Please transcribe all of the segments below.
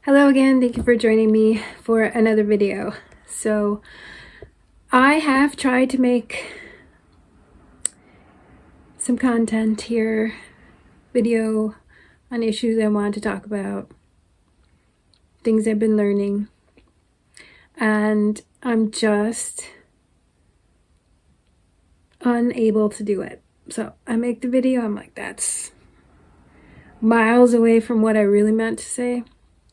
Hello again, thank you for joining me for another video. So I have tried to make some content here, video on issues I want to talk about, things I've been learning, and I'm just unable to do it. So I make the video, I'm like, that's miles away from what I really meant to say.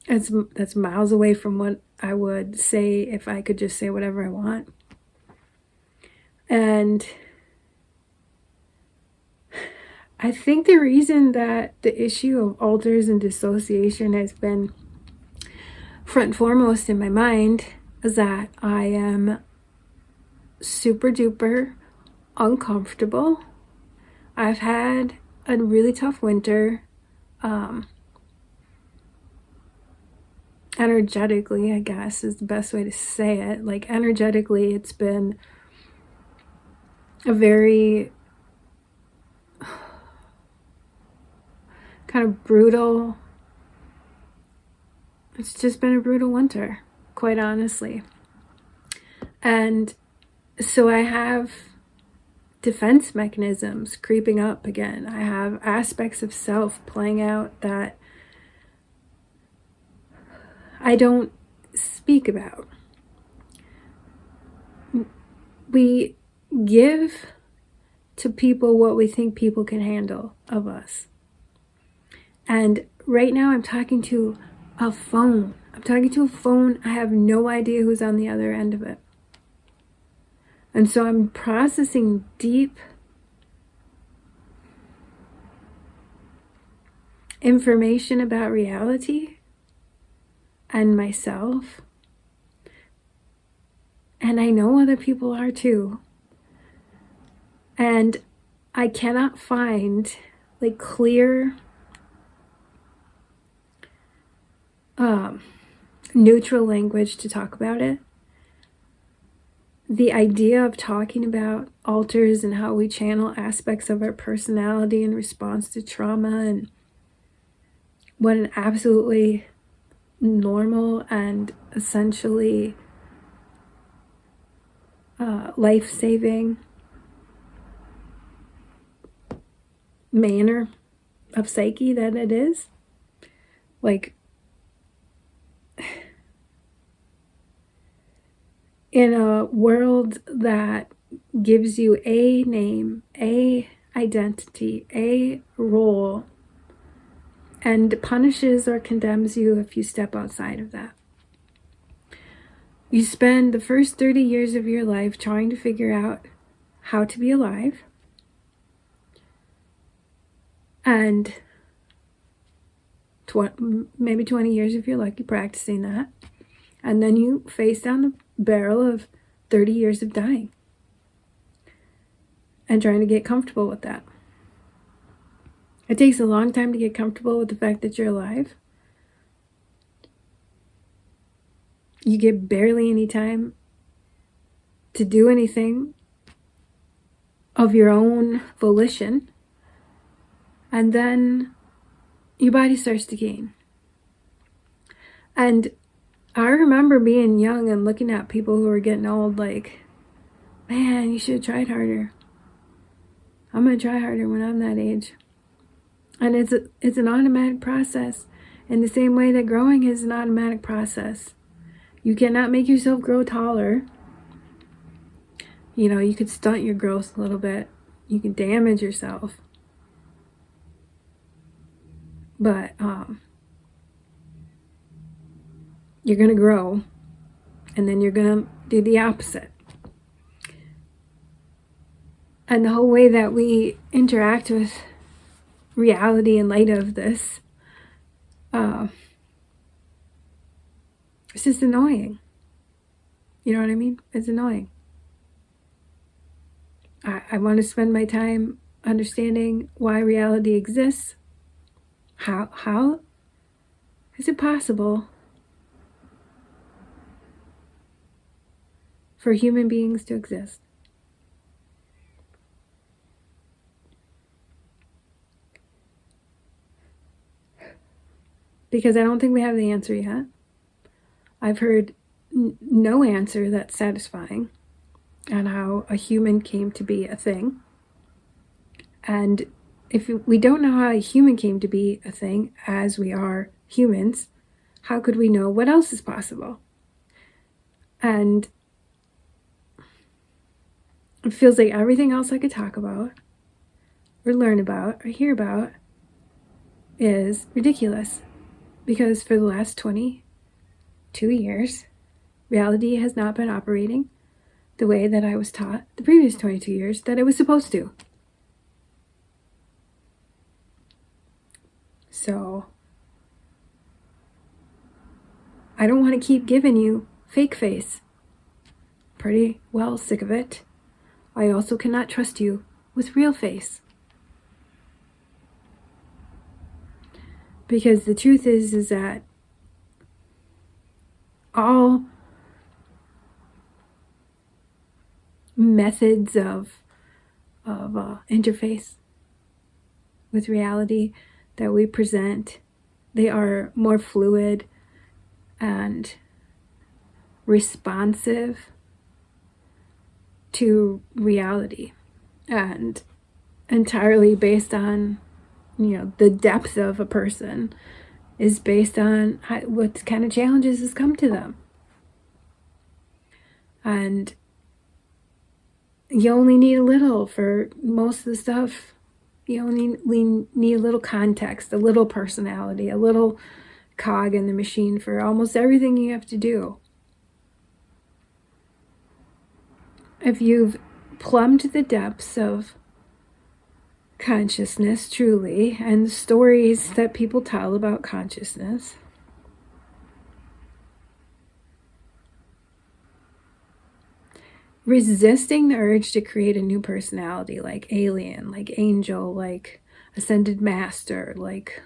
That's miles away from what I would say if I could just say whatever I want. And I think the reason that the issue of alters and dissociation has been front and foremost in my mind is that I am super duper uncomfortable. I've had a really tough winter. Energetically, I guess is the best way to say it. Like energetically, it's been a very kind of brutal, it's just been a brutal winter, quite honestly. And so I have defense mechanisms creeping up again. I have aspects of self playing out that I don't speak about. We give to people what we think people can handle of us. And right now I'm talking to a phone. I have no idea who's on the other end of it. And so I'm processing deep information about reality and myself. And I know other people are too. And I cannot find like clear, neutral language to talk about it. The idea of talking about alters and how we channel aspects of our personality in response to trauma and what an absolutely normal and essentially life-saving manner of psyche that it is. Like, in a world that gives you a name, a identity, a role, and punishes or condemns you if you step outside of that. You spend the first 30 years of your life trying to figure out how to be alive, and maybe 20 years if you're lucky practicing that, and then you face down the barrel of 30 years of dying and trying to get comfortable with that. It takes a long time to get comfortable with the fact that you're alive. You get barely any time to do anything of your own volition, and then your body starts to gain. And I remember being young and looking at people who were getting old like, man, you should have tried harder. I'm going to try harder when I'm that age. And it's an automatic process in the same way that growing is an automatic process. You cannot make yourself grow taller. You know, you could stunt your growth a little bit. You can damage yourself. But you're going to grow, and then you're going to do the opposite. And the whole way that we interact with reality in light of this, it's just annoying. You know what I mean? It's annoying. I want to spend my time understanding why reality exists. How is it possible for human beings to exist? because I don't think we have the answer yet. I've heard no answer that's satisfying on how a human came to be a thing. And if we don't know how a human came to be a thing, as we are humans, how could we know what else is possible? And it feels like everything else I could talk about or learn about or hear about is ridiculous, because for the last 22 years, reality has not been operating the way that I was taught the previous 22 years that it was supposed to. So I don't want to keep giving you fake face. Pretty well sick of it. I also cannot trust you with real face. Because the truth is that all methods of interface with reality that we present, they are more fluid and responsive to reality, and entirely based on, the depth of a person is based on what kind of challenges has come to them. And you only need a little for most of the stuff. You only need a little context, a little personality, a little cog in the machine for almost everything you have to do. If you've plumbed the depths of consciousness truly, and the stories that people tell about consciousness, resisting the urge to create a new personality like alien, like angel, like ascended master, like,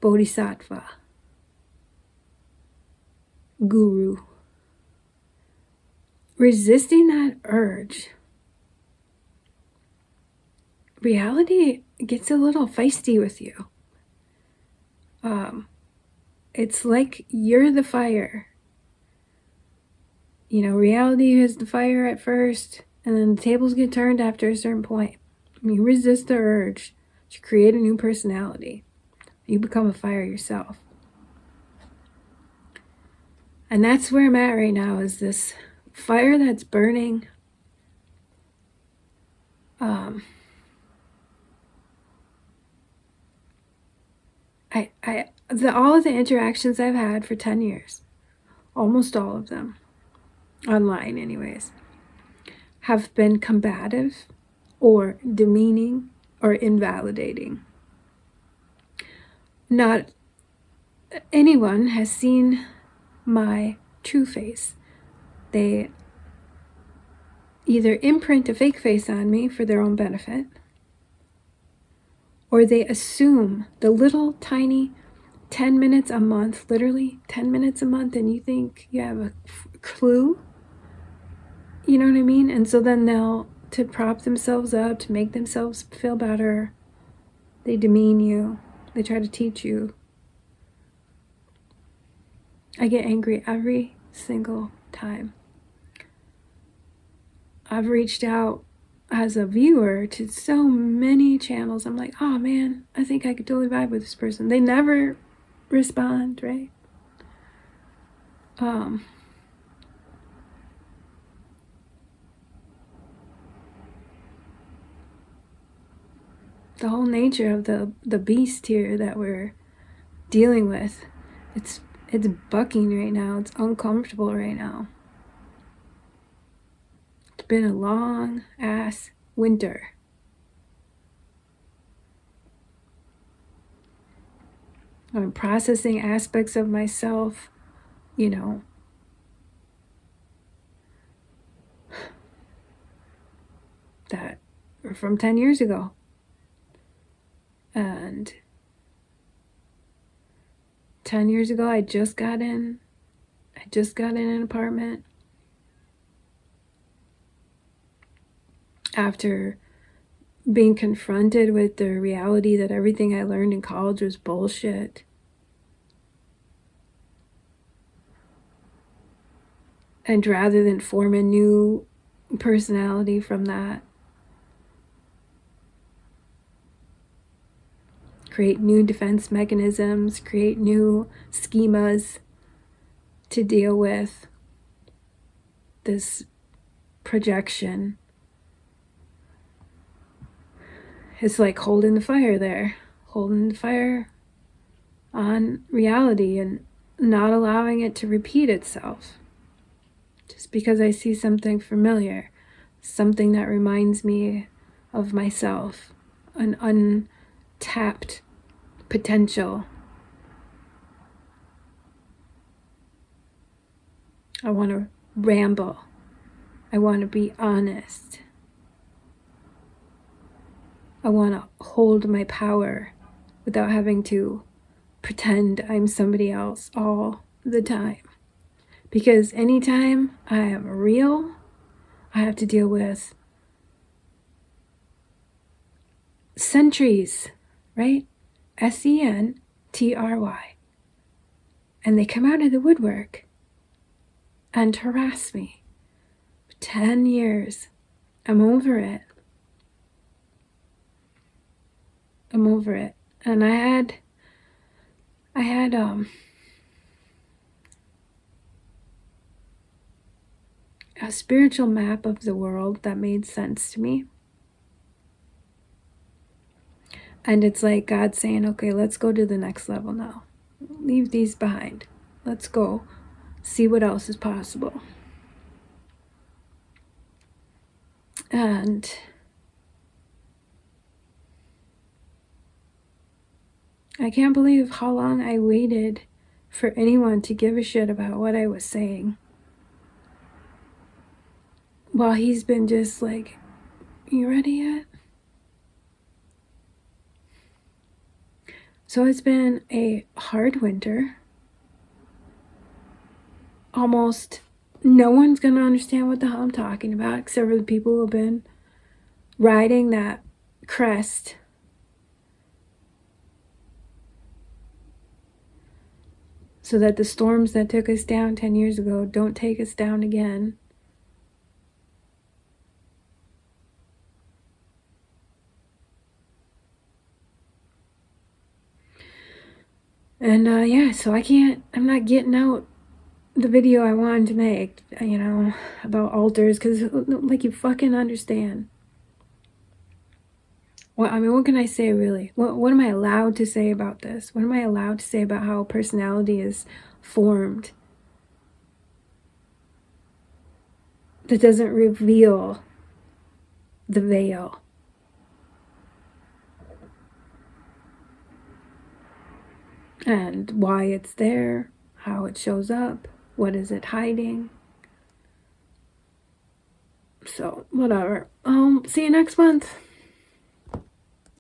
bodhisattva, guru. Resisting that urge, reality gets a little feisty with you. It's like you're the fire. Reality is the fire at first, and then the tables get turned after a certain point. You resist the urge to create a new personality. You become a fire yourself. And that's where I'm at right now, is this fire that's burning. All of the interactions I've had for 10 years, almost all of them, online anyways, have been combative or demeaning or invalidating. Not anyone has seen my true face. They either imprint a fake face on me for their own benefit, or they assume the little tiny 10 minutes a month, literally 10 minutes a month, and you think you have a clue. You know what I mean? And so then to prop themselves up, to make themselves feel better, they demean you. They try to teach you. I get angry every single time. I've reached out as a viewer to so many channels. I'm like, oh man, I think I could totally vibe with this person. They never respond, right? The whole nature of the beast here that we're dealing with, it's bucking right now. It's uncomfortable right now. It's been a long ass winter. I'm processing aspects of myself, that were from 10 years ago. And 10 years ago, I just got in an apartment after being confronted with the reality that everything I learned in college was bullshit. And rather than form a new personality from that, create new defense mechanisms, create new schemas to deal with this projection. It's like holding the fire there, holding the fire on reality and not allowing it to repeat itself. Just because I see something familiar, something that reminds me of myself, an untapped potential. I want to ramble. I want to be honest. I want to hold my power without having to pretend I'm somebody else all the time. Because anytime I am real, I have to deal with sentries, right? SENTRY. And they come out of the woodwork and harass me. 10 years. I'm over it. I'm over it. And I had a spiritual map of the world that made sense to me. And it's like God saying, okay, let's go to the next level now. Leave these behind. Let's go see what else is possible. And I can't believe how long I waited for anyone to give a shit about what I was saying. While he's been just like, you ready yet? So it's been a hard winter. Almost no one's going to understand what the hell I'm talking about, except for the people who have been riding that crest. So that the storms that took us down 10 years ago don't take us down again. And yeah, so I'm not getting out the video I wanted to make, about altars, because like you fucking understand. Well, I mean, what can I say really? What am I allowed to say about this? What am I allowed to say about how personality is formed? That doesn't reveal the veil. And why it's there, how it shows up, what is it hiding? So, whatever. See you next month.